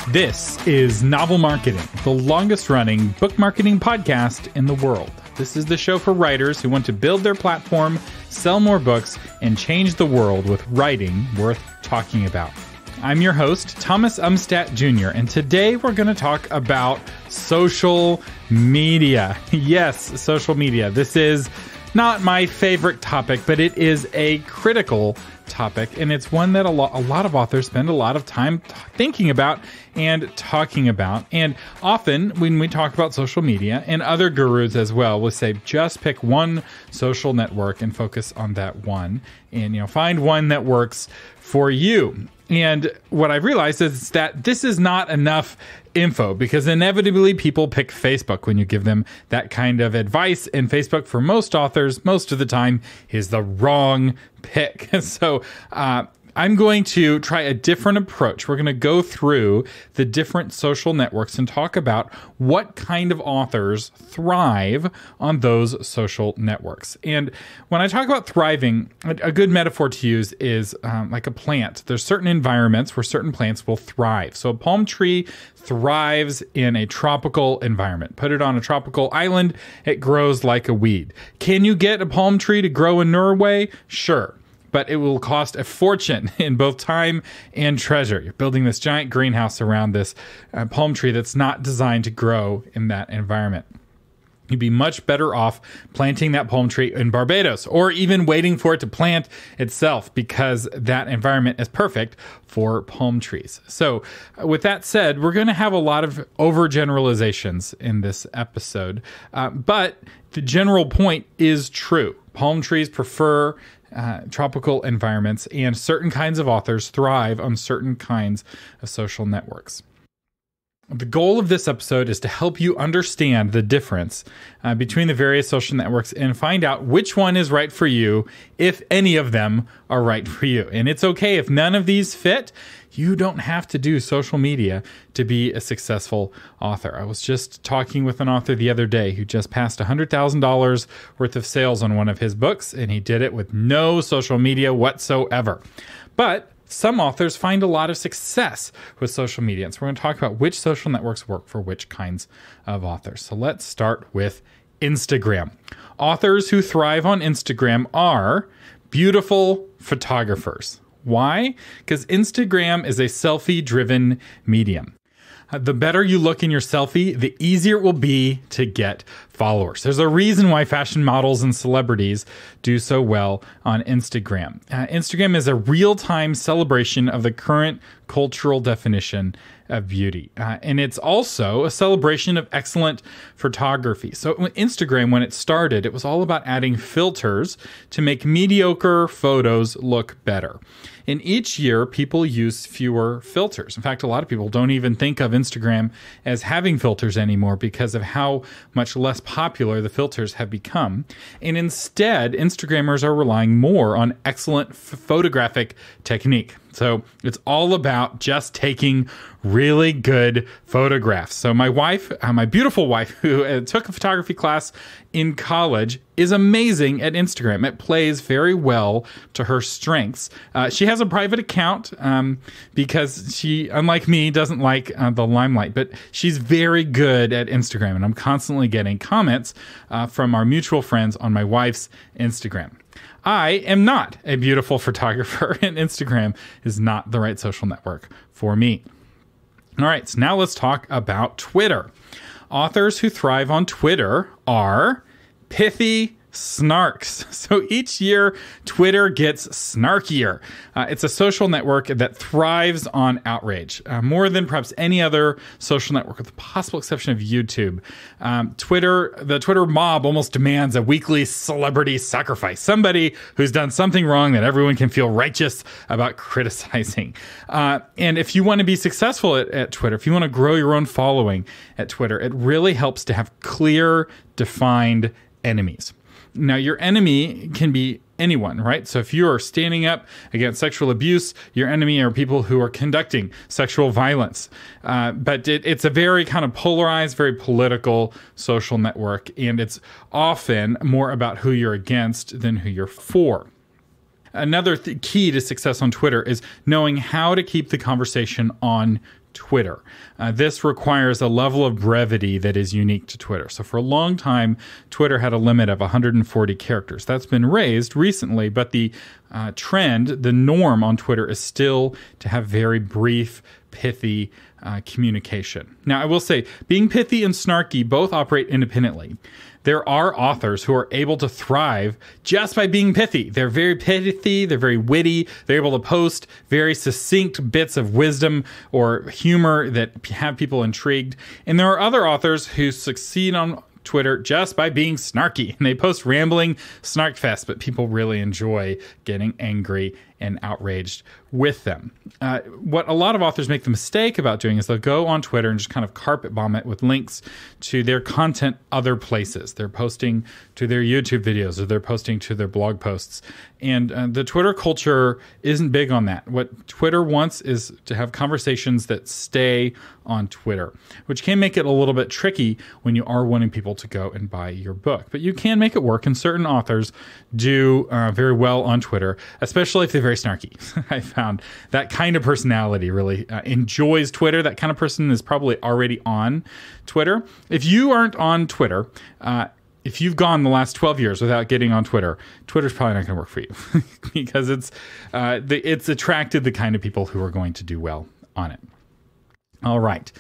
This is Novel Marketing, the longest-running book marketing podcast in the world. This is the show for writers who want to build their platform, sell more books, and change the world with writing worth talking about. I'm your host, Thomas Umstattd Jr., and today we're going to talk about social media. Yes, social media. This is not my favorite topic, but it is a critical topic, and it's one that a lot of authors spend a lot of time thinking about and talking about. And often when we talk about social media, and other gurus as well will say, just pick one social network and focus on that one, and find one that works for you. And what I've realized is that this is not enough info, because inevitably people pick Facebook when you give them that kind of advice. And Facebook, for most authors, most of the time, is the wrong pick. So I'm going to try a different approach. We're going to go through the different social networks and talk about what kind of authors thrive on those social networks. And when I talk about thriving, a good metaphor to use is like a plant. There's certain environments where certain plants will thrive. So a palm tree thrives in a tropical environment. Put it on a tropical island, it grows like a weed. Can you get a palm tree to grow in Norway? Sure. But it will cost a fortune in both time and treasure. You're building this giant greenhouse around this palm tree that's not designed to grow in that environment. You'd be much better off planting that palm tree in Barbados, or even waiting for it to plant itself, because that environment is perfect for palm trees. So with that said, we're going to have a lot of overgeneralizations in this episode, but the general point is true. Palm trees prefer tropical environments, and certain kinds of authors thrive on certain kinds of social networks. The goal of this episode is to help you understand the difference between the various social networks and find out which one is right for you, if any of them are right for you. And it's okay if none of these fit. You don't have to do social media to be a successful author. I was just talking with an author the other day who just passed $100,000 worth of sales on one of his books, and he did it with no social media whatsoever. But some authors find a lot of success with social media. And so we're going to talk about which social networks work for which kinds of authors. So let's start with Instagram. Authors who thrive on Instagram are beautiful photographers. Why? Because Instagram is a selfie-driven medium. The better you look in your selfie, the easier it will be to get followers. There's a reason why fashion models and celebrities do so well on Instagram. Instagram is a real-time celebration of the current cultural definition of beauty. And it's also a celebration of excellent photography. So Instagram, when it started, it was all about adding filters to make mediocre photos look better. And each year, people use fewer filters. In fact, a lot of people don't even think of Instagram as having filters anymore because of how much less popular the filters have become. And instead, Instagrammers are relying more on excellent photographic technique. So it's all about just taking really good photographs. So my wife, my beautiful wife, who took a photography class in college, is amazing at Instagram. It plays very well to her strengths. She has a private account because she, unlike me, doesn't like the limelight. But she's very good at Instagram, and I'm constantly getting comments from our mutual friends on my wife's Instagram. I am not a beautiful photographer, and Instagram is not the right social network for me. All right, so now let's talk about Twitter. Authors who thrive on Twitter are pithy snarks. So each year, Twitter gets snarkier. It's a social network that thrives on outrage, more than perhaps any other social network, with the possible exception of YouTube. The Twitter mob almost demands a weekly celebrity sacrifice, somebody who's done something wrong that everyone can feel righteous about criticizing. And if you want to be successful at Twitter, if you want to grow your own following at Twitter, it really helps to have clear, defined enemies. Now, your enemy can be anyone, right? So if you are standing up against sexual abuse, your enemy are people who are conducting sexual violence. But it's a very kind of polarized, very political social network, and it's often more about who you're against than who you're for. Another key to success on Twitter is knowing how to keep the conversation on Twitter. This requires a level of brevity that is unique to Twitter. So for a long time, Twitter had a limit of 140 characters. That's been raised recently, but the trend, the norm on Twitter is still to have very brief, pithy communication. Now, I will say, being pithy and snarky both operate independently. There are authors who are able to thrive just by being pithy. They're very pithy, they're very witty, they're able to post very succinct bits of wisdom or humor that have people intrigued. And there are other authors who succeed on Twitter just by being snarky. And they post rambling snark fest, but people really enjoy getting angry and outraged with them. What a lot of authors make the mistake about doing is they'll go on Twitter and just kind of carpet bomb it with links to their content other places. They're posting to their YouTube videos or they're posting to their blog posts. And the Twitter culture isn't big on that. What Twitter wants is to have conversations that stay on Twitter, which can make it a little bit tricky when you are wanting people to go and buy your book. But you can make it work, and certain authors do very well on Twitter, especially if they're very snarky. I found that kind of personality really enjoys Twitter. That kind of person is probably already on Twitter. If you aren't on Twitter, if you've gone the last 12 years without getting on Twitter, Twitter's probably not going to work for you because it's attracted the kind of people who are going to do well on it. All right.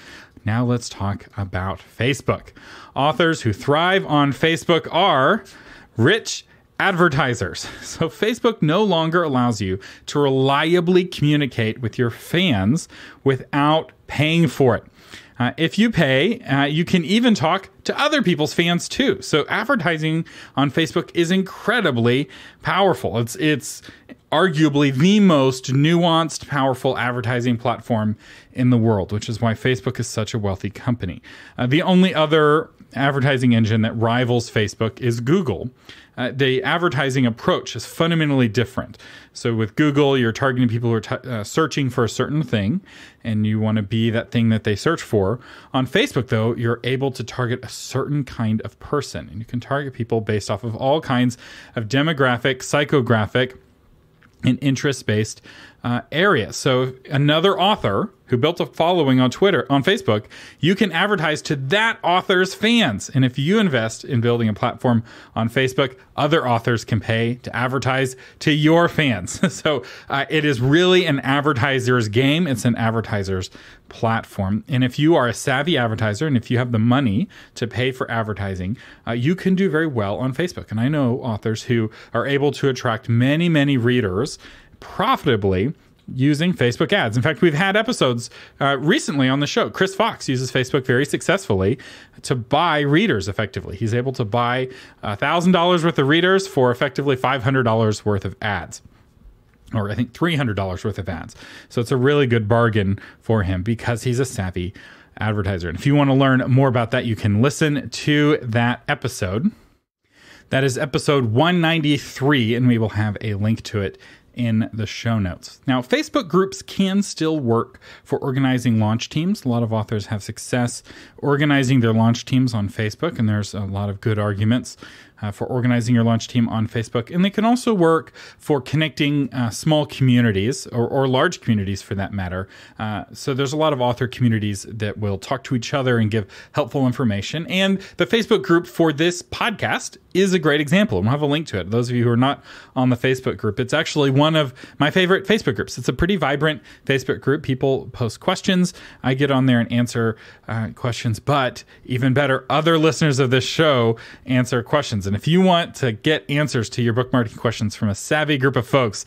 Now let's talk about Facebook. Authors who thrive on Facebook are rich advertisers. So Facebook no longer allows you to reliably communicate with your fans without paying for it. If you pay, you can even talk to other people's fans too. So advertising on Facebook is incredibly powerful. It's arguably the most nuanced, powerful advertising platform in the world, which is why Facebook is such a wealthy company. The only other advertising engine that rivals Facebook is Google. The advertising approach is fundamentally different. So with Google, you're targeting people who are searching for a certain thing, and you want to be that thing that they search for. On Facebook, though, you're able to target a certain kind of person, and you can target people based off of all kinds of demographic, psychographic, and interest-based areas. So another author who built a following on Facebook, you can advertise to that author's fans. And if you invest in building a platform on Facebook, other authors can pay to advertise to your fans. So it is really an advertiser's game. It's an advertiser's platform. And if you are a savvy advertiser and if you have the money to pay for advertising, you can do very well on Facebook. And I know authors who are able to attract many, many readers profitably using Facebook ads. In fact, we've had episodes recently on the show. Chris Fox uses Facebook very successfully to buy readers effectively. He's able to buy $1,000 worth of readers for effectively $500 worth of ads. Or I think $300 worth of ads. So it's a really good bargain for him because he's a savvy advertiser. And if you want to learn more about that, you can listen to that episode. That is episode 193, and we will have a link to it in the show notes. Now, Facebook groups can still work for organizing launch teams. A lot of authors have success organizing their launch teams on Facebook, and there's a lot of good arguments for organizing your launch team on Facebook. And they can also work for connecting small communities or large communities for that matter. So there's a lot of author communities that will talk to each other and give helpful information. And the Facebook group for this podcast is a great example. And we'll have a link to it. Those of you who are not on the Facebook group, it's actually one of my favorite Facebook groups. It's a pretty vibrant Facebook group. People post questions. I get on there and answer questions. But even better, other listeners of this show answer questions. And if you want to get answers to your book marketing questions from a savvy group of folks,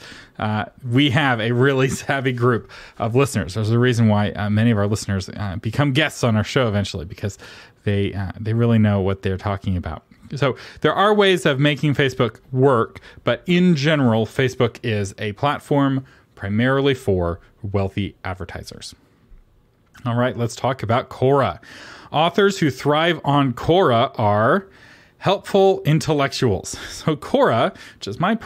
we have a really savvy group of listeners. There's a reason why many of our listeners become guests on our show eventually, because they really know what they're talking about. So there are ways of making Facebook work, but in general, Facebook is a platform primarily for wealthy advertisers. All right, let's talk about Quora. Authors who thrive on Quora are helpful intellectuals. So Quora, which is my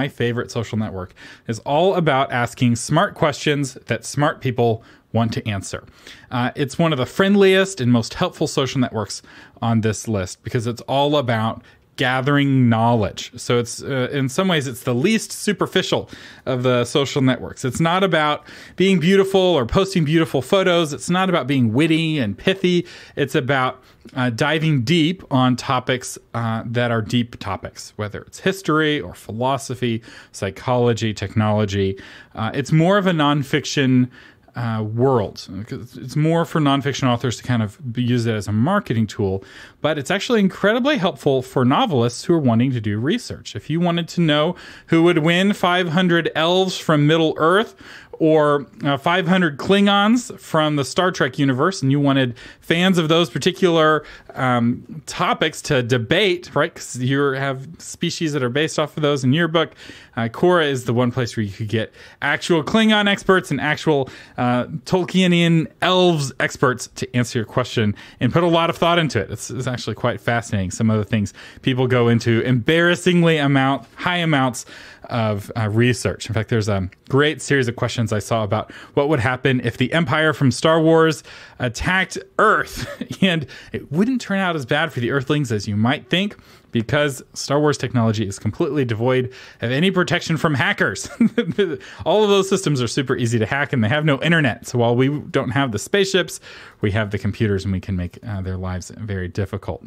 favorite social network, is all about asking smart questions that smart people want to answer. It's one of the friendliest and most helpful social networks on this list because it's all about gathering knowledge. So it's in some ways it's the least superficial of the social networks. It's not about being beautiful or posting beautiful photos. It's not about being witty and pithy. It's about diving deep on topics that are deep topics, whether it's history or philosophy, psychology, technology. It's more of a nonfiction world. It's more for nonfiction authors to kind of use it as a marketing tool, but it's actually incredibly helpful for novelists who are wanting to do research. If you wanted to know who would win 500 elves from Middle Earth or 500 Klingons from the Star Trek universe, and you wanted fans of those particular topics to debate, right? Because you have species that are based off of those in your book. Quora is the one place where you could get actual Klingon experts and actual Tolkienian elves experts to answer your question and put a lot of thought into it. It's actually quite fascinating. Some of the things people go into embarrassingly high amounts of research. In fact, there's a great series of questions I saw about what would happen if the Empire from Star Wars attacked Earth. And it wouldn't turn out as bad for the Earthlings as you might think, because Star Wars technology is completely devoid of any protection from hackers. All of those systems are super easy to hack, and they have no internet. So while we don't have the spaceships, we have the computers, and we can make their lives very difficult.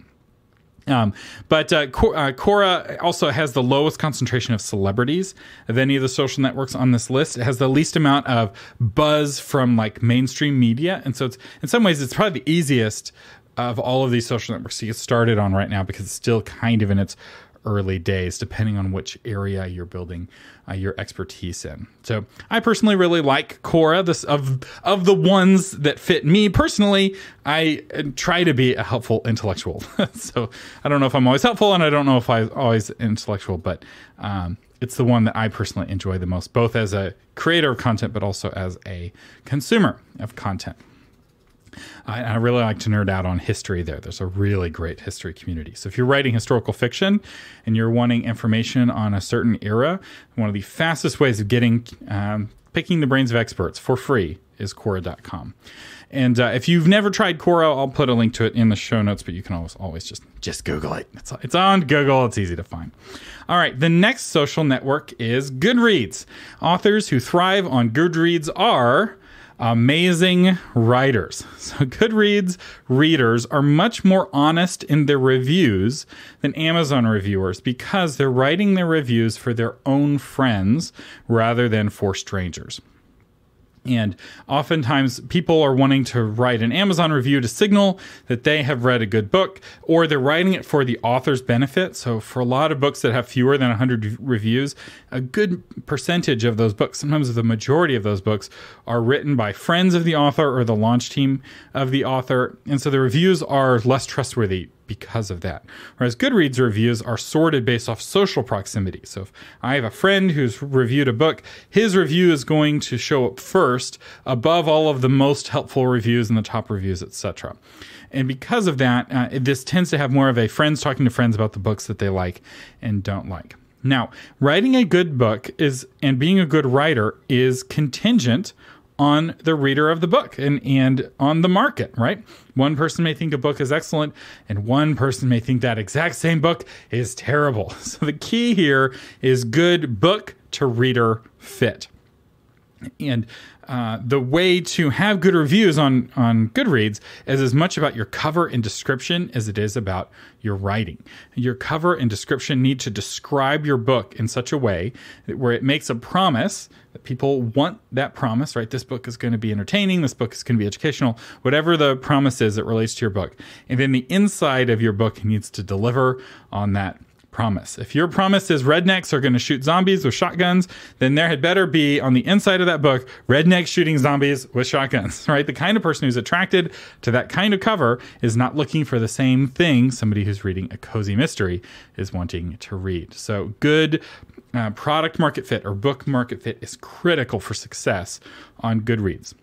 But Quora also has the lowest concentration of celebrities of any of the social networks on this list. It has the least amount of buzz from like mainstream media. And so it's, in some ways, it's probably the easiest of all of these social networks to get started on right now, because it's still kind of in its early days, depending on which area you're building your expertise in. So I personally really like Quora. This of the ones that fit me personally, I try to be a helpful intellectual. So I don't know if I'm always helpful, and I don't know if I'm always intellectual, but it's the one that I personally enjoy the most, both as a creator of content, but also as a consumer of content. I really like to nerd out on history there. There's a really great history community. So if you're writing historical fiction and you're wanting information on a certain era, one of the fastest ways of getting picking the brains of experts for free is Quora.com. And if you've never tried Quora, I'll put a link to it in the show notes, but you can always just Google it. It's on Google. It's easy to find. All right, the next social network is Goodreads. Authors who thrive on Goodreads are amazing writers. So Goodreads readers are much more honest in their reviews than Amazon reviewers, because they're writing their reviews for their own friends rather than for strangers. And oftentimes people are wanting to write an Amazon review to signal that they have read a good book, or they're writing it for the author's benefit. So for a lot of books that have fewer than 100 reviews, a good percentage of those books, sometimes the majority of those books, are written by friends of the author or the launch team of the author. And so the reviews are less trustworthy because of that. Whereas Goodreads reviews are sorted based off social proximity. So if I have a friend who's reviewed a book, his review is going to show up first above all of the most helpful reviews and the top reviews, etc. And because of that, this tends to have more of a friends talking to friends about the books that they like and don't like. Now, writing a good book and being a good writer is contingent on the reader of the book and on the market, right? One person may think a book is excellent, and one person may think that exact same book is terrible. So the key here is good book to reader fit. And the way to have good reviews on Goodreads is as much about your cover and description as it is about your writing. Your cover and description need to describe your book in such a way where it makes a promise that people want that promise, right? This book is going to be entertaining. This book is going to be educational, whatever the promise is that relates to your book. And then the inside of your book needs to deliver on that promise. If your promise is rednecks are going to shoot zombies with shotguns, then there had better be on the inside of that book, rednecks shooting zombies with shotguns, right? The kind of person who's attracted to that kind of cover is not looking for the same thing somebody who's reading a cozy mystery is wanting to read. So good product market fit or book market fit is critical for success on Goodreads.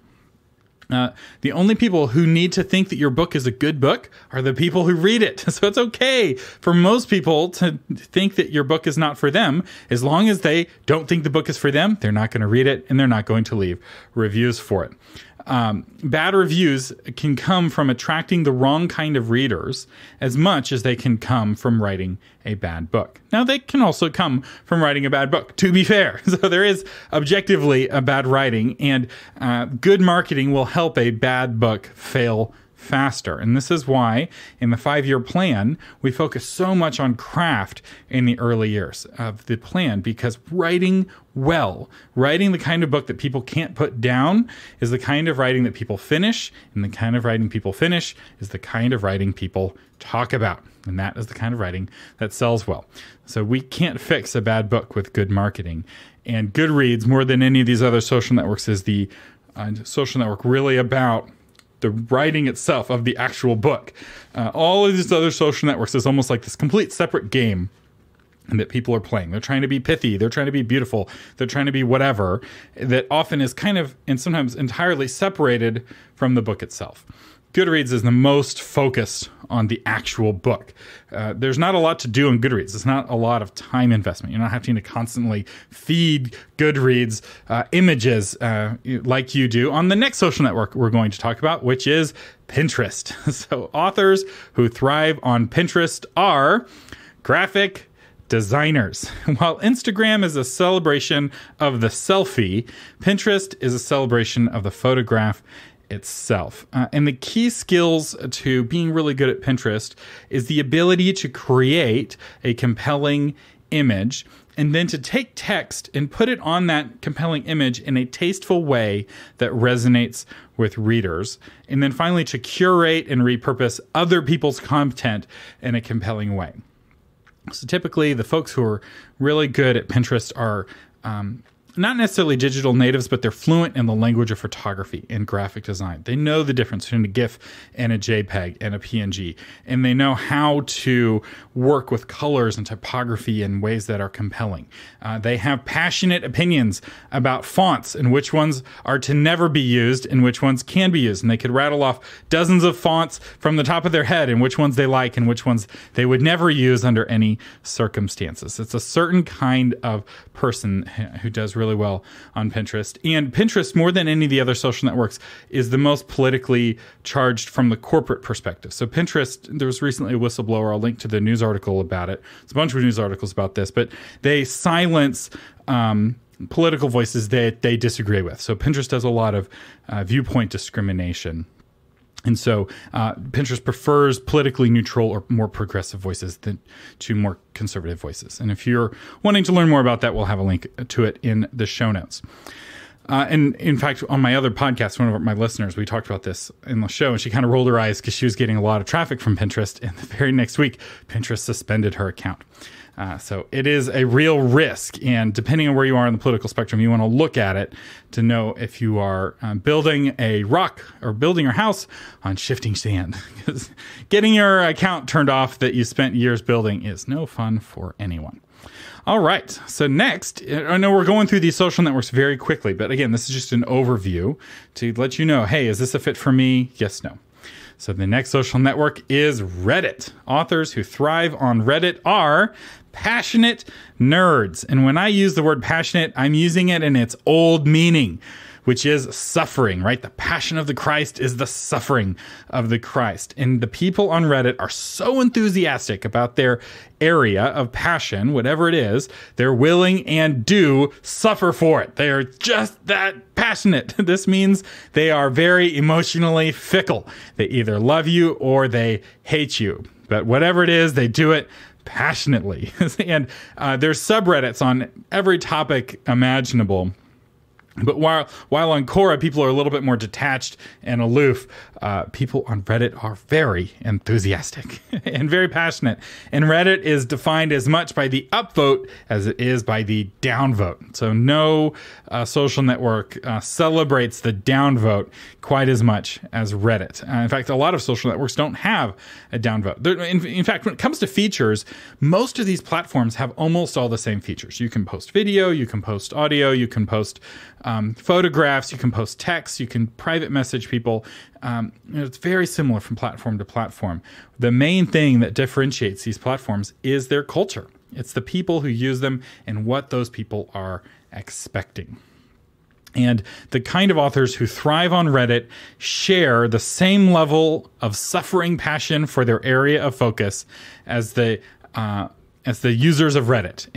The only people who need to think that your book is a good book are the people who read it. So it's okay for most people to think that your book is not for them. As long as they don't think the book is for them, they're not going to read it and they're not going to leave reviews for it. bad reviews can come from attracting the wrong kind of readers as much as they can come from writing a bad book. Now, they can also come from writing a bad book, to be fair. So there is objectively a bad writing, and good marketing will help a bad book fail faster. And this is why in the 5-year plan, we focus so much on craft in the early years of the plan, because writing well, writing the kind of book that people can't put down is the kind of writing that people finish, and the kind of writing people finish is the kind of writing people talk about. And that is the kind of writing that sells well. So we can't fix a bad book with good marketing. And Goodreads, more than any of these other social networks, is the social network really about the writing itself of the actual book. All of these other social networks is almost like this complete separate game that people are playing. They're trying to be pithy. They're trying to be beautiful. They're trying to be whatever, that often is kind of, and sometimes entirely separated from the book itself. Goodreads is the most focused on the actual book. There's not a lot to do on Goodreads. It's not a lot of time investment. You're not having to constantly feed Goodreads images like you do on the next social network we're going to talk about, which is Pinterest. So authors who thrive on Pinterest are graphic designers. While Instagram is a celebration of the selfie, Pinterest is a celebration of the photograph itself. And the key skills to being really good at Pinterest is the ability to create a compelling image, and then to take text and put it on that compelling image in a tasteful way that resonates with readers. And then finally, to curate and repurpose other people's content in a compelling way. So typically, the folks who are really good at Pinterest are not necessarily digital natives, but they're fluent in the language of photography and graphic design. They know the difference between a GIF and a JPEG and a PNG, and they know how to work with colors and typography in ways that are compelling. They have passionate opinions about fonts and which ones are to never be used and which ones can be used. And they could rattle off dozens of fonts from the top of their head and which ones they like and which ones they would never use under any circumstances. It's a certain kind of person who does really well on Pinterest. And Pinterest, more than any of the other social networks, is the most politically charged from the corporate perspective. So Pinterest, there was recently a whistleblower, I'll link to the news article about it. There's a bunch of news articles about this, but they silence political voices that they disagree with. So Pinterest does a lot of viewpoint discrimination. And so Pinterest prefers politically neutral or more progressive voices to more conservative voices. And if you're wanting to learn more about that, we'll have a link to it in the show notes. And in fact, on my other podcast, one of my listeners, we talked about this in the show, and she kind of rolled her eyes because she was getting a lot of traffic from Pinterest. And the very next week, Pinterest suspended her account. So it is a real risk. And depending on where you are on the political spectrum, you want to look at it to know if you are building a rock or building your house on shifting sand. Because getting your account turned off that you spent years building is no fun for anyone. All right. So next, I know we're going through these social networks very quickly, but again, this is just an overview to let you know, hey, is this a fit for me? Yes, no. So the next social network is Reddit. Authors who thrive on Reddit are passionate nerds. And when I use the word passionate, I'm using it in its old meaning, which is suffering, right? The passion of the Christ is the suffering of the Christ. And the people on Reddit are so enthusiastic about their area of passion, whatever it is, they're willing and do suffer for it. They are just that passionate. This means they are very emotionally fickle. They either love you or they hate you. But whatever it is, they do it passionately. And there's subreddits on every topic imaginable. But while on Quora, people are a little bit more detached and aloof, people on Reddit are very enthusiastic and very passionate. And Reddit is defined as much by the upvote as it is by the downvote. So no social network celebrates the downvote quite as much as Reddit. In fact, a lot of social networks don't have a downvote. In fact, when it comes to features, most of these platforms have almost all the same features. You can post video, you can post audio, you can post photographs, you can post text, you can private message people. It's very similar from platform to platform. The main thing that differentiates these platforms is their culture. It's the people who use them and what those people are expecting. And the kind of authors who thrive on Reddit share the same level of suffering passion for their area of focus as the users of Reddit.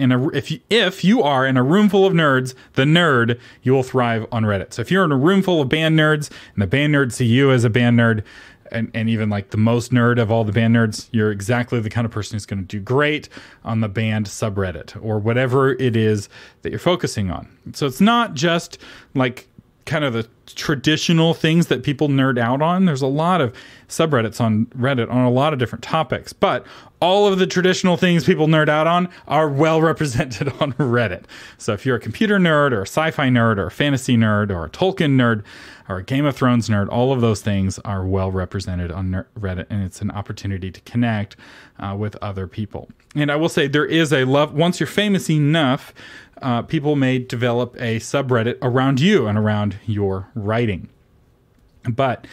If you are in a room full of nerds, the nerd, you will thrive on Reddit. So if you're in a room full of band nerds and the band nerds see you as a band nerd, and even like the most nerd of all the band nerds, you're exactly the kind of person who's going to do great on the band subreddit or whatever it is that you're focusing on. So it's not just like kind of the traditional things that people nerd out on. There's a lot of subreddits on Reddit on a lot of different topics, but all of the traditional things people nerd out on are well represented on Reddit. So if you're a computer nerd or a sci-fi nerd or a fantasy nerd or a Tolkien nerd or a Game of Thrones nerd, all of those things are well represented on Reddit, and it's an opportunity to connect with other people. And I will say there is a love, once you're famous enough, people may develop a subreddit around you and around your writing. But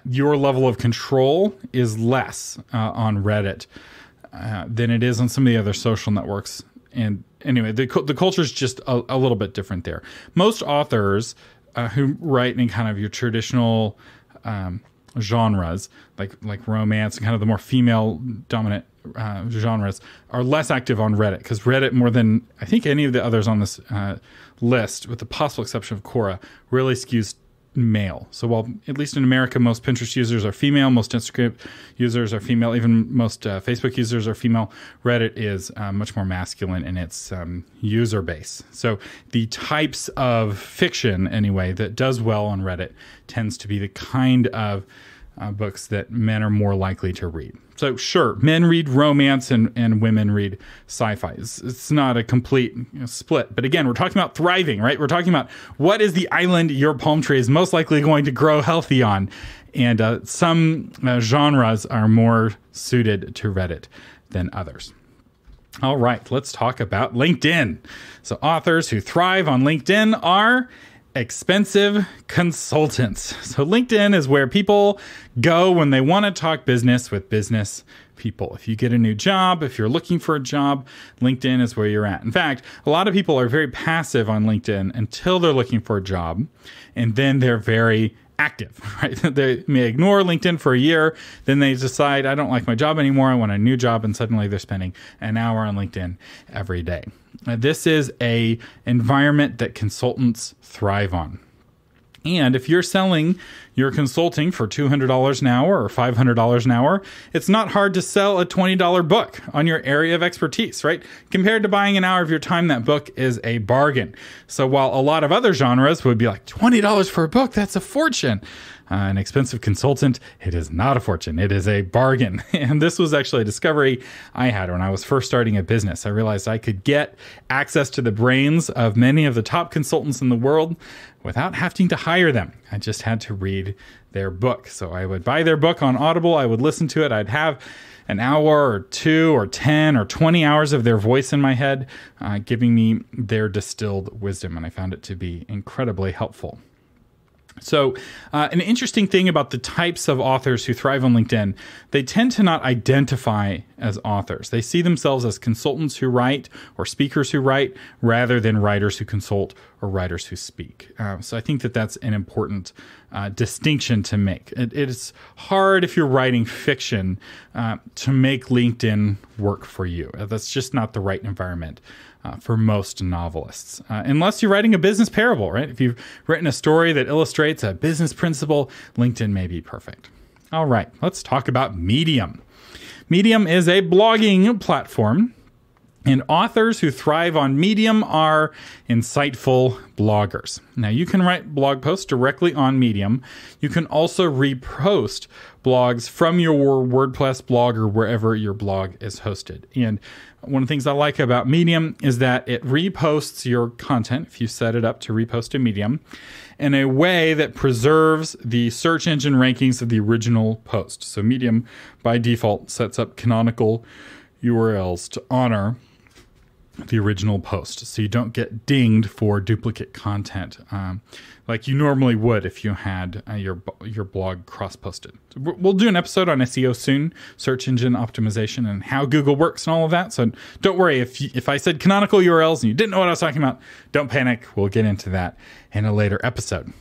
your level of control is less on Reddit than it is on some of the other social networks. And anyway, the culture is just a little bit different there. Most authors who write in kind of your traditional genres, like romance and kind of the more female-dominant genres, are less active on Reddit, because Reddit, more than I think any of the others on this list, with the possible exception of Quora, really skews male. So while at least in America most Pinterest users are female, most Instagram users are female, even most Facebook users are female, Reddit is much more masculine in its user base. So the types of fiction, anyway, that does well on Reddit tends to be the kind of books that men are more likely to read. So sure, men read romance and women read sci-fi. It's not a complete split. But again, we're talking about thriving, right? We're talking about what is the island your palm tree is most likely going to grow healthy on. And some genres are more suited to Reddit than others. All right, let's talk about LinkedIn. So authors who thrive on LinkedIn are expensive consultants. So LinkedIn is where people go when they want to talk business with business people. If you get a new job, if you're looking for a job, LinkedIn is where you're at. In fact, a lot of people are very passive on LinkedIn until they're looking for a job, and then they're very active, right? They may ignore LinkedIn for a year, then they decide, I don't like my job anymore, I want a new job, and suddenly they're spending an hour on LinkedIn every day. This is an environment that consultants thrive on. And if you're selling your consulting for $200 an hour or $500 an hour, it's not hard to sell a $20 book on your area of expertise, right? Compared to buying an hour of your time, that book is a bargain. So while a lot of other genres would be like $20 for a book, that's a fortune. An expensive consultant, it is not a fortune. It is a bargain. And this was actually a discovery I had when I was first starting a business. I realized I could get access to the brains of many of the top consultants in the world without having to hire them. I just had to read their book. So I would buy their book on Audible. I would listen to it. I'd have an hour or 2 or 10 or 20 hours of their voice in my head, giving me their distilled wisdom. And I found it to be incredibly helpful. So an interesting thing about the types of authors who thrive on LinkedIn, they tend to not identify as authors. They see themselves as consultants who write or speakers who write rather than writers who consult or writers who speak. So I think that that's an important distinction to make. It's hard if you're writing fiction to make LinkedIn work for you. That's just not the right environment for most novelists. Unless you're writing a business parable, right? If you've written a story that illustrates a business principle, LinkedIn may be perfect. All right, let's talk about Medium. Medium is a blogging platform, and authors who thrive on Medium are insightful bloggers. Now, you can write blog posts directly on Medium. You can also repost blogs from your WordPress blog or wherever your blog is hosted. And one of the things I like about Medium is that it reposts your content, if you set it up to repost to Medium, in a way that preserves the search engine rankings of the original post. So Medium, by default, sets up canonical URLs to honor the original post, so you don't get dinged for duplicate content like you normally would if you had your blog cross-posted. So we'll do an episode on SEO soon, search engine optimization, and how Google works and all of that. So don't worry if I said canonical URLs and you didn't know what I was talking about. Don't panic. We'll get into that in a later episode.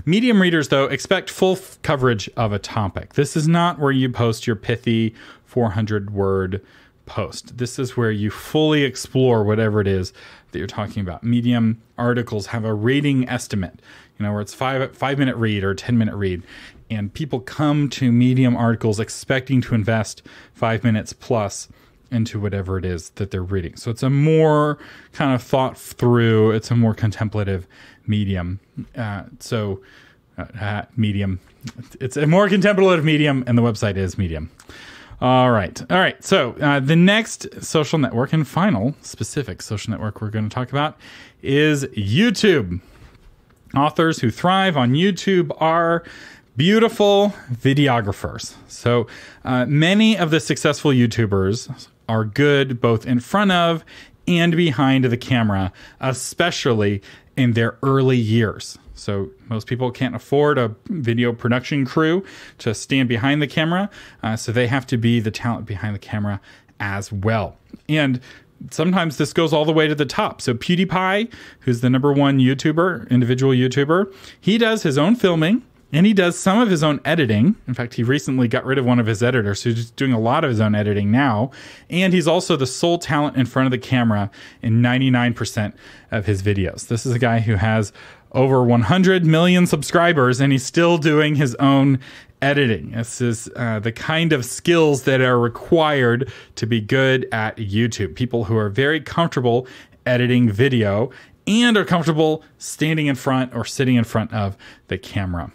Medium readers, though, expect full coverage of a topic. This is not where you post your pithy 400-word post. This is where you fully explore whatever it is that you're talking about. Medium articles have a rating estimate, where it's 5-minute read or 10-minute read. And people come to Medium articles expecting to invest 5 minutes plus into whatever it is that they're reading. So it's a more kind of thought through, it's a more contemplative medium. Medium. It's a more contemplative medium, and the website is Medium. All right. So the next social network and final specific social network we're going to talk about is YouTube. Authors who thrive on YouTube are beautiful videographers. So many of the successful YouTubers are good both in front of and behind the camera, especially in their early years. So most people can't afford a video production crew to stand behind the camera, so they have to be the talent behind the camera as well. And sometimes this goes all the way to the top. So Pewdiepie, who's the number one individual YouTuber, he does his own filming, and he does some of his own editing. In fact, he recently got rid of one of his editors, so he's doing a lot of his own editing now. And he's also the sole talent in front of the camera in 99% of his videos. This is a guy who has over 100 million subscribers, and he's still doing his own editing. This is the kind of skills that are required to be good at YouTube. People who are very comfortable editing video and are comfortable standing in front or sitting in front of the camera.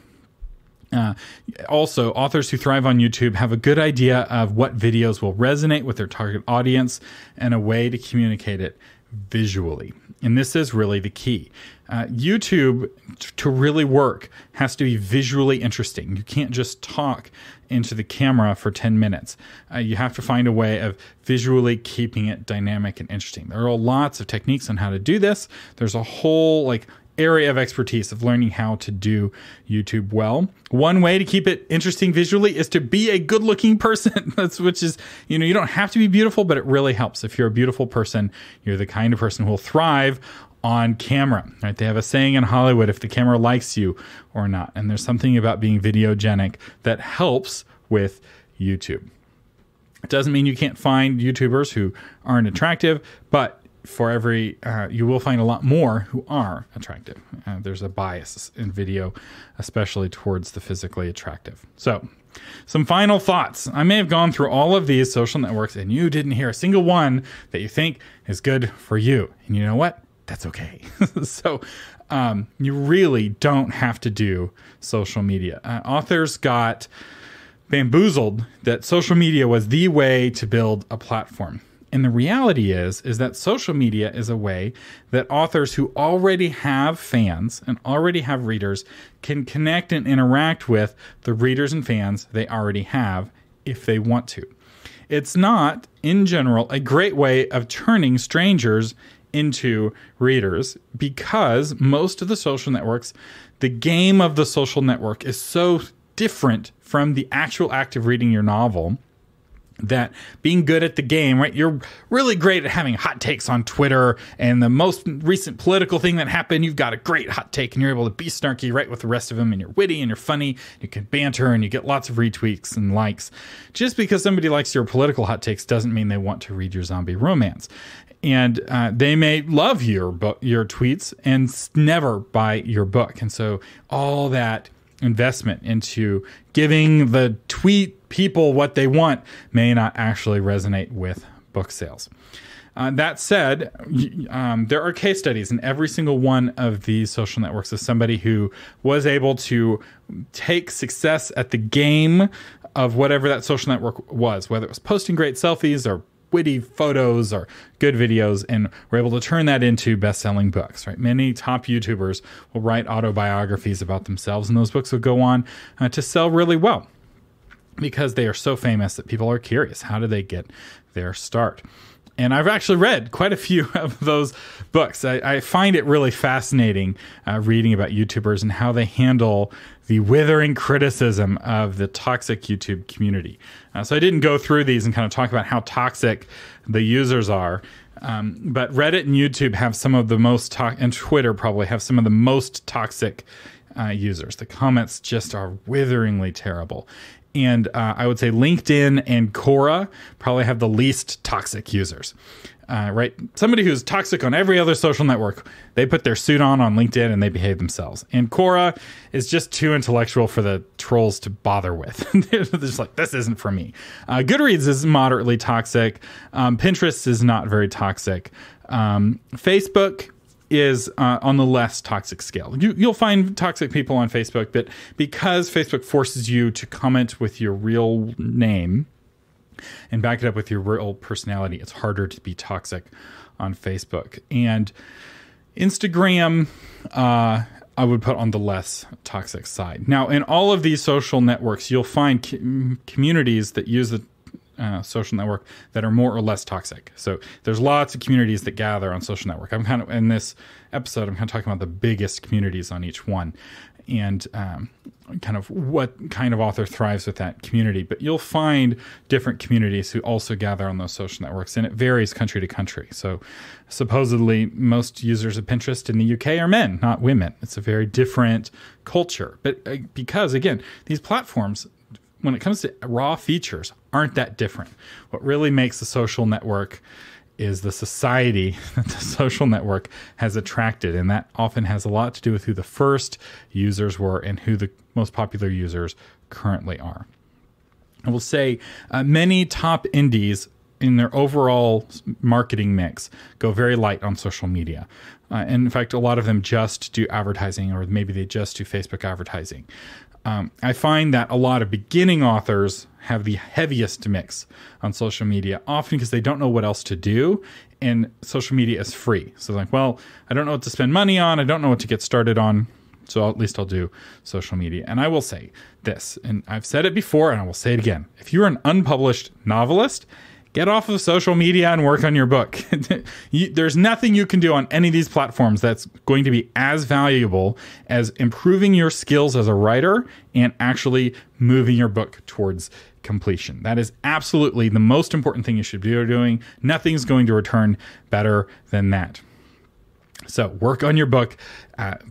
Also, authors who thrive on YouTube have a good idea of what videos will resonate with their target audience and a way to communicate it visually. And this is really the key. YouTube, to really work, has to be visually interesting. You can't just talk into the camera for 10 minutes. You have to find a way of visually keeping it dynamic and interesting. There are lots of techniques on how to do this. There's a whole area of expertise of learning how to do YouTube well. One way to keep it interesting visually is to be a good-looking person. Which is, you don't have to be beautiful, but it really helps. If you're a beautiful person, you're the kind of person who will thrive on camera, right? They have a saying in Hollywood, if the camera likes you or not. And there's something about being videogenic that helps with YouTube. It doesn't mean you can't find YouTubers who aren't attractive, but for every, you will find a lot more who are attractive. There's a bias in video, especially towards the physically attractive. So, some final thoughts. I may have gone through all of these social networks and you didn't hear a single one that you think is good for you. And you know what? That's okay. So, you really don't have to do social media. Authors got bamboozled that social media was the way to build a platform. And the reality is that social media is a way that authors who already have fans and already have readers can connect and interact with the readers and fans they already have if they want to. It's not, in general, a great way of turning strangers into readers because most of the social networks, the game of the social network is so different from the actual act of reading your novel that being good at the game, right? You're really great at having hot takes on Twitter and the most recent political thing that happened. You've got a great hot take and you're able to be snarky right with the rest of them, and you're witty and you're funny. You can banter and you get lots of retweets and likes. Just because somebody likes your political hot takes doesn't mean they want to read your zombie romance. And they may love your tweets and never buy your book. And so all that investment into giving the tweet people what they want may not actually resonate with book sales. That said, there are case studies in every single one of these social networks of somebody who was able to take success at the game of whatever that social network was, whether it was posting great selfies or witty photos or good videos, and we're able to turn that into best-selling books, right? Many top YouTubers will write autobiographies about themselves, and those books will go on to sell really well because they are so famous that people are curious. How do they get their start? And I've actually read quite a few of those books. I find it really fascinating reading about YouTubers and how they handle the withering criticism of the toxic YouTube community. So I didn't go through these and kind of talk about how toxic the users are. But Reddit and YouTube have some of the most and Twitter probably have some of the most toxic users. The comments just are witheringly terrible. And I would say LinkedIn and Quora probably have the least toxic users, right? Somebody who's toxic on every other social network, they put their suit on LinkedIn and they behave themselves. And Quora is just too intellectual for the trolls to bother with. They're just like, this isn't for me. Goodreads is moderately toxic. Pinterest is not very toxic. Facebook is on the less toxic scale. You'll find toxic people on Facebook, but because Facebook forces you to comment with your real name and back it up with your real personality, it's harder to be toxic on Facebook. And Instagram, I would put on the less toxic side. Now, in all of these social networks, you'll find communities that use the social network that are more or less toxic. So there's lots of communities that gather on social network. I'm kind of, in this episode, I'm kind of talking about the biggest communities on each one and kind of what kind of author thrives with that community. But you'll find different communities who also gather on those social networks, and it varies country to country. So supposedly most users of Pinterest in the UK are men, not women. It's a very different culture. But because, again, these platforms, when it comes to raw features, aren't that different. What really makes a social network is the society that the social network has attracted. And that often has a lot to do with who the first users were and who the most popular users currently are. I will say many top indies in their overall marketing mix go very light on social media. And in fact, a lot of them just do advertising, or maybe they just do Facebook advertising. I find that a lot of beginning authors have the heaviest mix on social media, often because they don't know what else to do, and social media is free. So like, well, I don't know what to spend money on. I don't know what to get started on. So at least I'll do social media. And I will say this, and I've said it before, and I will say it again. If you're an unpublished novelist, get off of social media and work on your book. There's nothing you can do on any of these platforms that's going to be as valuable as improving your skills as a writer and actually moving your book towards completion. That is absolutely the most important thing you should be doing. Nothing's going to return better than that. So work on your book,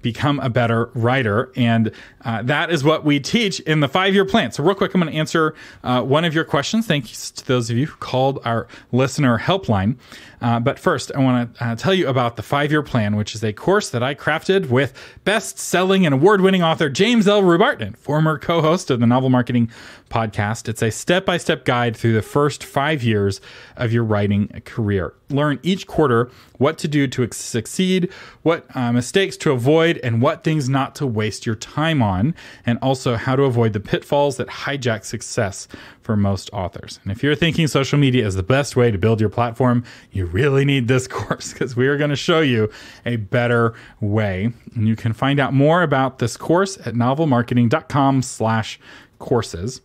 become a better writer, and that is what we teach in the 5-year plan. So real quick, I'm going to answer one of your questions. Thanks to those of you who called our listener helpline. But first, I want to tell you about the 5-year plan, which is a course that I crafted with best-selling and award-winning author James L. Rubarton, former co-host of the Novel Marketing Podcast. It's a step-by-step guide through the first 5 years of your writing career. Learn each quarter what to do to succeed, what mistakes to avoid, and what things not to waste your time on, and also how to avoid the pitfalls that hijack success for most authors. And if you're thinking social media is the best way to build your platform, you really need this course, because we are going to show you a better way. And you can find out more about this course at novelmarketing.com/courses.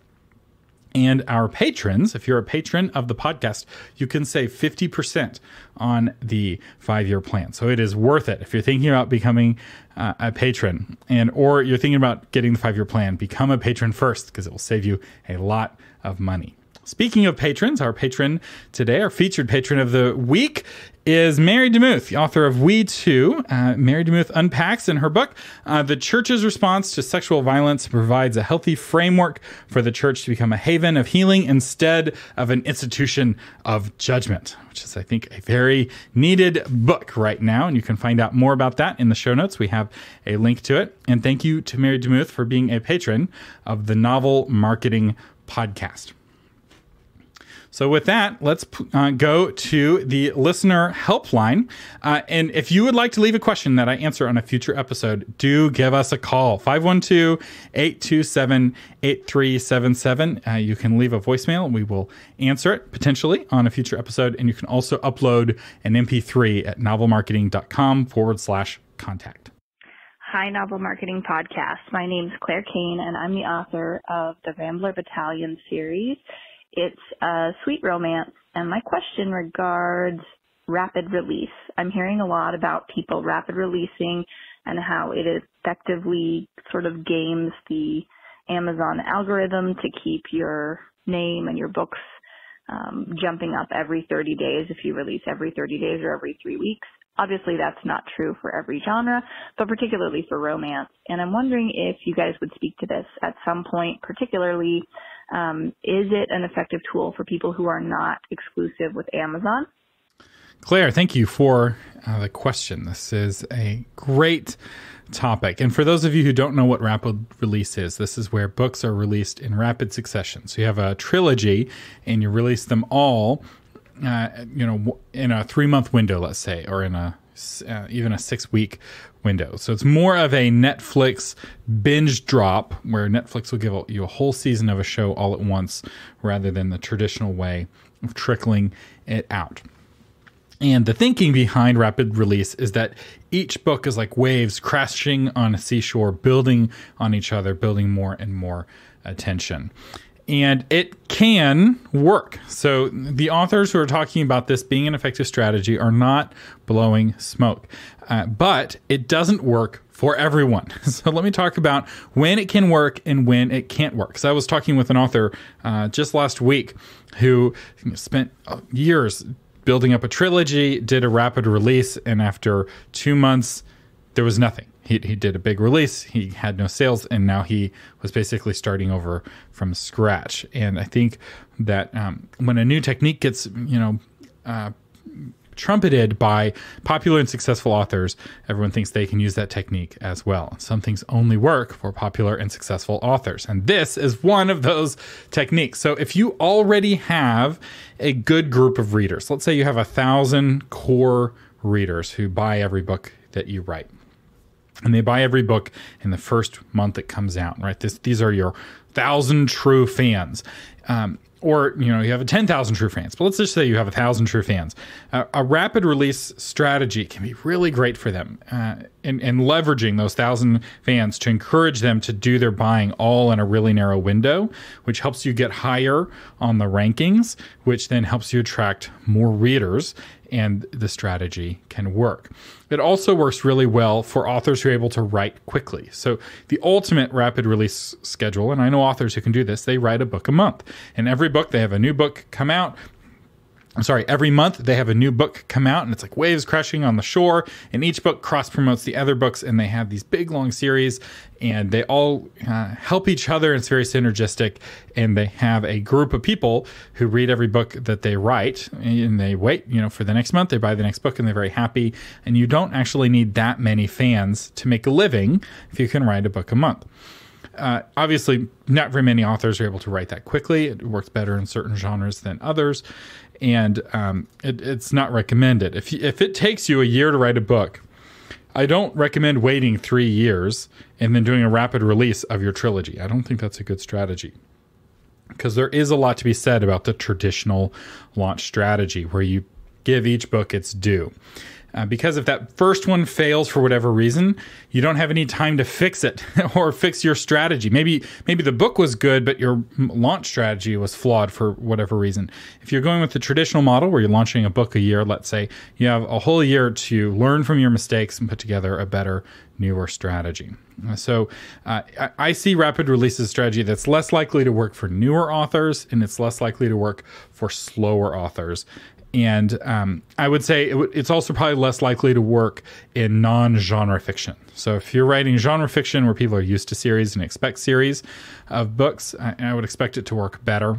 And our patrons, if you're a patron of the podcast, you can save 50% on the 5-year plan. So it is worth it. If you're thinking about becoming a patron, or you're thinking about getting the 5-year plan, become a patron first, because it will save you a lot of money. Speaking of patrons, our patron today, our featured patron of the week, is Mary DeMuth, the author of We Too. Mary DeMuth unpacks in her book the church's response to sexual violence, provides a healthy framework for the church to become a haven of healing instead of an institution of judgment, which is, I think, a very needed book right now. And you can find out more about that in the show notes. We have a link to it. And thank you to Mary DeMuth for being a patron of the Novel Marketing Podcast. So with that, let's go to the listener helpline. And if you would like to leave a question that I answer on a future episode, do give us a call, 512-827-8377. You can leave a voicemail and we will answer it potentially on a future episode. And you can also upload an MP3 at novelmarketing.com/contact. Hi, Novel Marketing Podcast. My name's Claire Kane, and I'm the author of the Rambler Battalion series. It's a sweet romance, and my question regards rapid release. I'm hearing a lot about people rapid releasing and how it effectively sort of games the Amazon algorithm to keep your name and your books jumping up every 30 days if you release every 30 days or every 3 weeks. Obviously, that's not true for every genre, but particularly for romance. And I'm wondering if you guys would speak to this at some point, particularly, is it an effective tool for people who are not exclusive with Amazon? Claire, thank you for the question. This is a great topic. And for those of you who don't know what rapid release is, this is where books are released in rapid succession. So you have a trilogy and you release them all in a 3-month window, let's say, or in even a 6-week window. So it's more of a Netflix binge drop where Netflix will give you a whole season of a show all at once rather than the traditional way of trickling it out. And the thinking behind rapid release is that each book is like waves crashing on a seashore, building on each other, building more and more attention. And it can work. So the authors who are talking about this being an effective strategy are not blowing smoke. But it doesn't work for everyone. So let me talk about when it can work and when it can't work. So I was talking with an author just last week who spent years building up a trilogy, did a rapid release, and after 2 months, there was nothing. He did a big release, he had no sales, and now he was basically starting over from scratch. And I think that when a new technique gets, trumpeted by popular and successful authors, everyone thinks they can use that technique as well. Some things only work for popular and successful authors. And this is one of those techniques. So if you already have a good group of readers, let's say you have 1,000 core readers who buy every book that you write, and they buy every book in the first month it comes out, right? These are your 1,000 true fans. Or, you have 10,000 true fans, but let's just say you have 1,000 true fans. A rapid release strategy can be really great for them in leveraging those 1,000 fans to encourage them to do their buying all in a really narrow window, which helps you get higher on the rankings, which then helps you attract more readers, and the strategy can work. It also works really well for authors who are able to write quickly. So the ultimate rapid release schedule, and I know authors who can do this, they write a book a month. And every book, they have a new book come out. Every month they have a new book come out, and it's like waves crashing on the shore, and each book cross-promotes the other books, and they have these big, long series, and they all help each other, and it's very synergistic, and they have a group of people who read every book that they write, and they wait, for the next month, they buy the next book, and they're very happy, and you don't actually need that many fans to make a living if you can write a book a month. Obviously, not very many authors are able to write that quickly. It works better in certain genres than others, and it's not recommended. If it takes you a year to write a book, I don't recommend waiting 3 years and then doing a rapid release of your trilogy. I don't think that's a good strategy, because there is a lot to be said about the traditional launch strategy where you give each book its due. Because if that first one fails for whatever reason, you don't have any time to fix it or fix your strategy. Maybe the book was good, but your launch strategy was flawed for whatever reason. If you're going with the traditional model where you're launching a book a year, let's say, you have a whole year to learn from your mistakes and put together a better, newer strategy. So I see rapid releases strategy that's less likely to work for newer authors, and it's less likely to work for slower authors. And I would say it's also probably less likely to work in non-genre fiction. So if you're writing genre fiction where people are used to series and expect series of books, I would expect it to work better.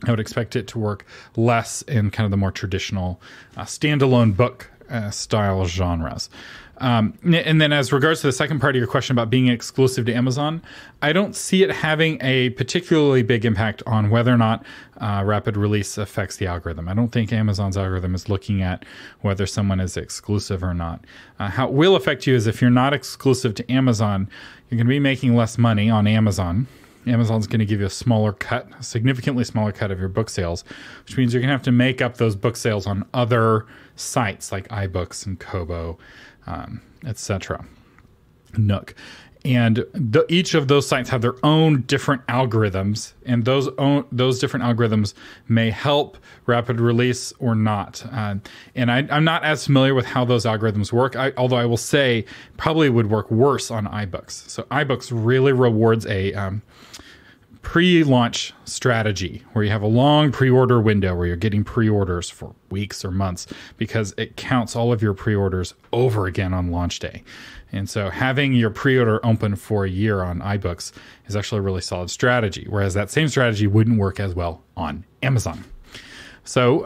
I would expect it to work less in kind of the more traditional standalone book style genres. And then as regards to the second part of your question about being exclusive to Amazon, I don't see it having a particularly big impact on whether or not rapid release affects the algorithm. I don't think Amazon's algorithm is looking at whether someone is exclusive or not. How it will affect you is if you're not exclusive to Amazon, you're going to be making less money on Amazon. Amazon's going to give you a smaller cut, a significantly smaller cut of your book sales, which means you're going to have to make up those book sales on other sites like iBooks and Kobo, etc. Nook. And each of those sites have their own different algorithms, and those different algorithms may help rapid release or not. And I'm not as familiar with how those algorithms work, although I will say probably would work worse on iBooks. So iBooks really rewards a pre-launch strategy where you have a long pre-order window where you're getting pre-orders for weeks or months because it counts all of your pre-orders over again on launch day. And so having your pre-order open for a year on iBooks is actually a really solid strategy, whereas that same strategy wouldn't work as well on Amazon. So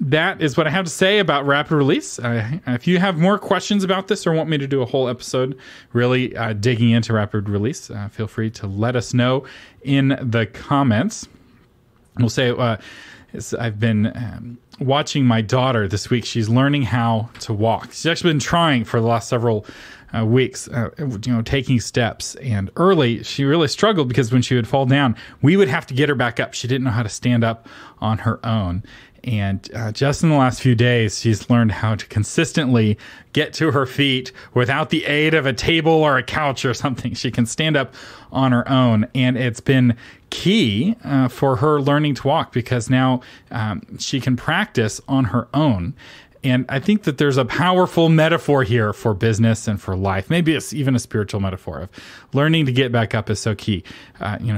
that is what I have to say about rapid release. If you have more questions about this or want me to do a whole episode really digging into rapid release, feel free to let us know in the comments. We'll say I've been watching my daughter this week. She's learning how to walk. She's actually been trying for the last several weeks, taking steps. And early, she really struggled because when she would fall down, we would have to get her back up. She didn't know how to stand up on her own. And just in the last few days, she's learned how to consistently get to her feet without the aid of a table or a couch or something. She can stand up on her own. And it's been key for her learning to walk because now she can practice on her own. And I think that there's a powerful metaphor here for business and for life. Maybe it's even a spiritual metaphor of learning to get back up is so key.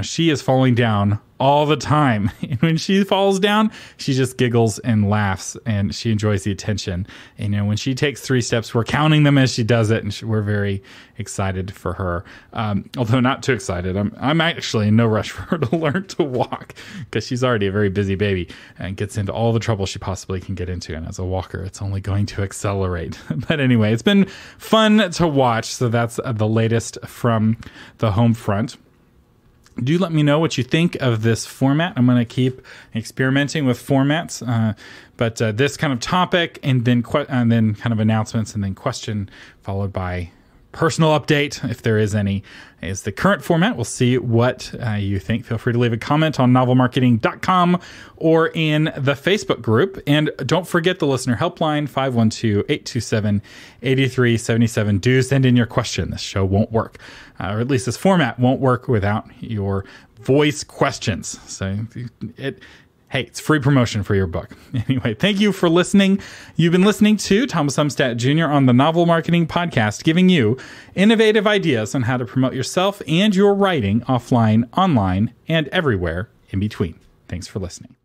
She is falling down all the time. And when she falls down, she just giggles and laughs and she enjoys the attention. And when she takes 3 steps, we're counting them as she does it. And we're very excited for her. Although not too excited. I'm actually in no rush for her to learn to walk because she's already a very busy baby and gets into all the trouble she possibly can get into. And as a walker, it's only going to accelerate. But anyway, it's been fun to watch. So that's the latest from the home front. Do let me know what you think of this format. I'm going to keep experimenting with formats, but this kind of topic and then kind of announcements and then question followed by personal update, if there is any, is the current format. We'll see what you think. Feel free to leave a comment on novelmarketing.com or in the Facebook group. And don't forget the Listener Helpline, 512-827-8377. Do send in your question. This show won't work, or at least this format won't work without your voice questions. So hey, it's free promotion for your book. Anyway, thank you for listening. You've been listening to Thomas Umstattd Jr. on the Novel Marketing Podcast, giving you innovative ideas on how to promote yourself and your writing offline, online, and everywhere in between. Thanks for listening.